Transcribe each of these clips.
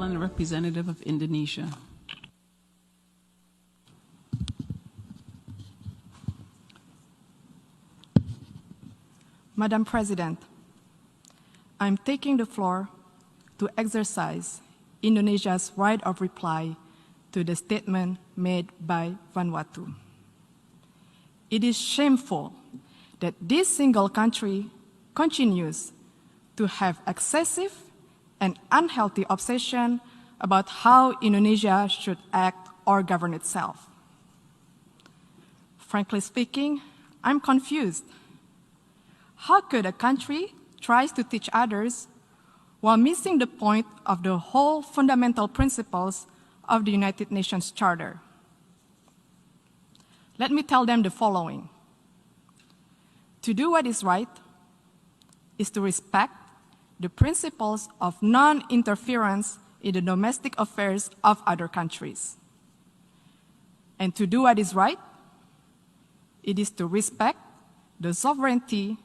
Parliament Representative of Indonesia. Madam President, I'm taking the floor to exercise Indonesia's right of reply to the statement made by Vanuatu. It is shameful that this single country continues to have excessive and unhealthy obsession about how Indonesia should act or govern itself. Frankly speaking, I'm confused. How could a country try to teach others while missing the point of the whole fundamental principles of the United Nations Charter? Let me tell them the following. To do what is right is to respect the principles of non-interference in the domestic affairs of other countries. And to do what is right, it is to respect the sovereignty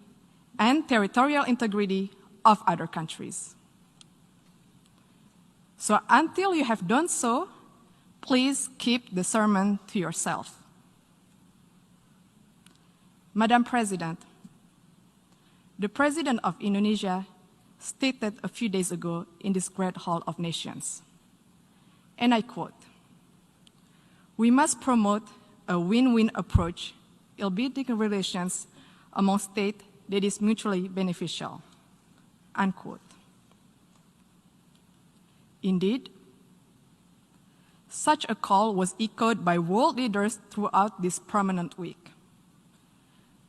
and territorial integrity of other countries. So until you have done so, please keep the sermon to yourself. Madam President, the President of Indonesia stated a few days ago in this great Hall of Nations, and I quote, "We must promote a win-win approach in building relations among states that is mutually beneficial," unquote. Indeed, such a call was echoed by world leaders throughout this prominent week.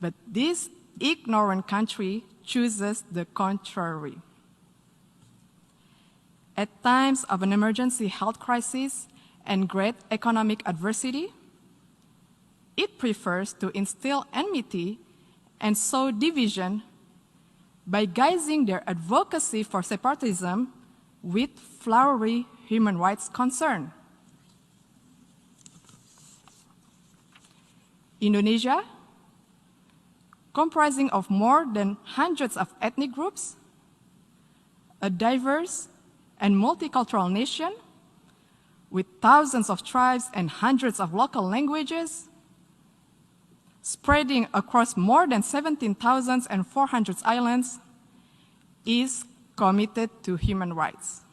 But this ignorant country chooses the contrary. At times of an emergency health crisis and great economic adversity, it prefers to instill enmity and sow division by guising their advocacy for separatism with flowery human rights concern. Indonesia, comprising of more than hundreds of ethnic groups, a diverse and multicultural nation with thousands of tribes and hundreds of local languages, spreading across more than 17,400 islands, is committed to human rights.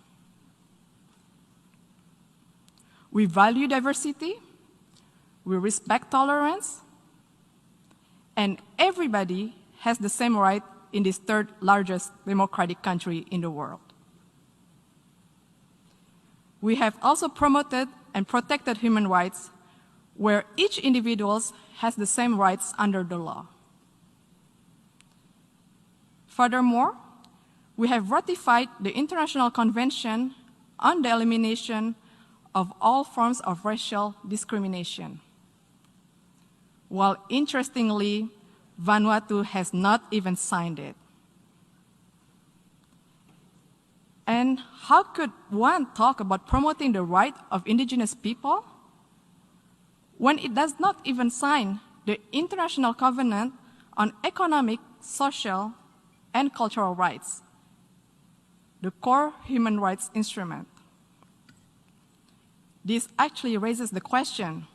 We value diversity, we respect tolerance, and everybody has the same right in this third largest democratic country in the world. We have also promoted and protected human rights where each individual has the same rights under the law. Furthermore, we have ratified the International Convention on the Elimination of All Forms of Racial Discrimination, while interestingly, Vanuatu has not even signed it. And how could one talk about promoting the right of indigenous people when it does not even sign the International Covenant on Economic, Social, and Cultural Rights, the core human rights instrument? This actually raises the question,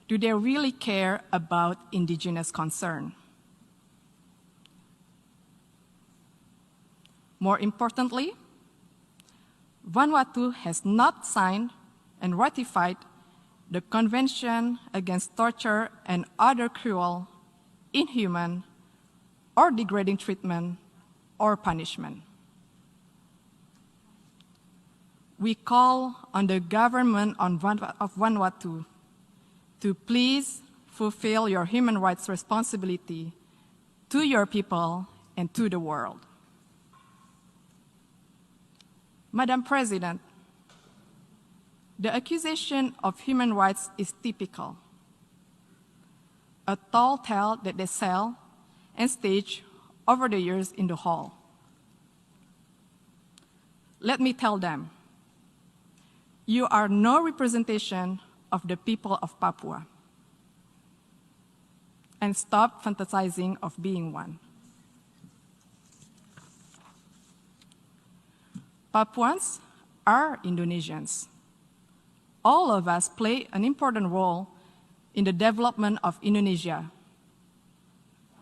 do they really care about indigenous concern? More importantly, Vanuatu has not signed and ratified the Convention Against Torture and Other Cruel, Inhuman, or Degrading Treatment or Punishment. We call on the government of Vanuatu to please fulfill your human rights responsibility to your people and to the world. Madam President, the accusation of human rights is typical, a tall tale that they sell and stage over the years in the hall. Let me tell them, you are no representation of the people of Papua, and stop fantasizing of being one. Papuans are Indonesians. All of us play an important role in the development of Indonesia,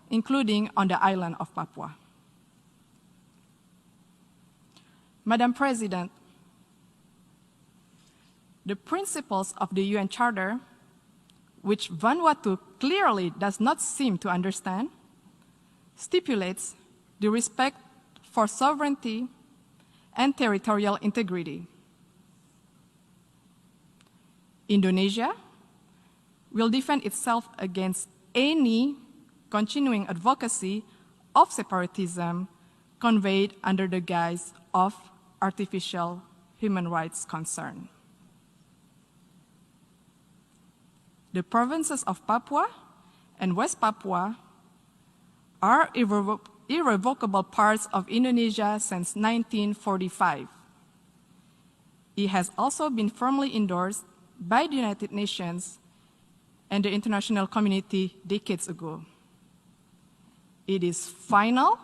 including on the island of Papua. Madam President, the principles of the UN Charter, which Vanuatu clearly does not seem to understand, stipulates the respect for sovereignty and territorial integrity. Indonesia will defend itself against any continuing advocacy of separatism conveyed under the guise of artificial human rights concern. The provinces of Papua and West Papua are irrevocable parts of Indonesia since 1945. It has also been firmly endorsed by the United Nations and the international community decades ago. It is final,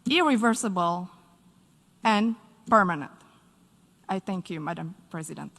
irreversible, and permanent. I thank you, Madam President.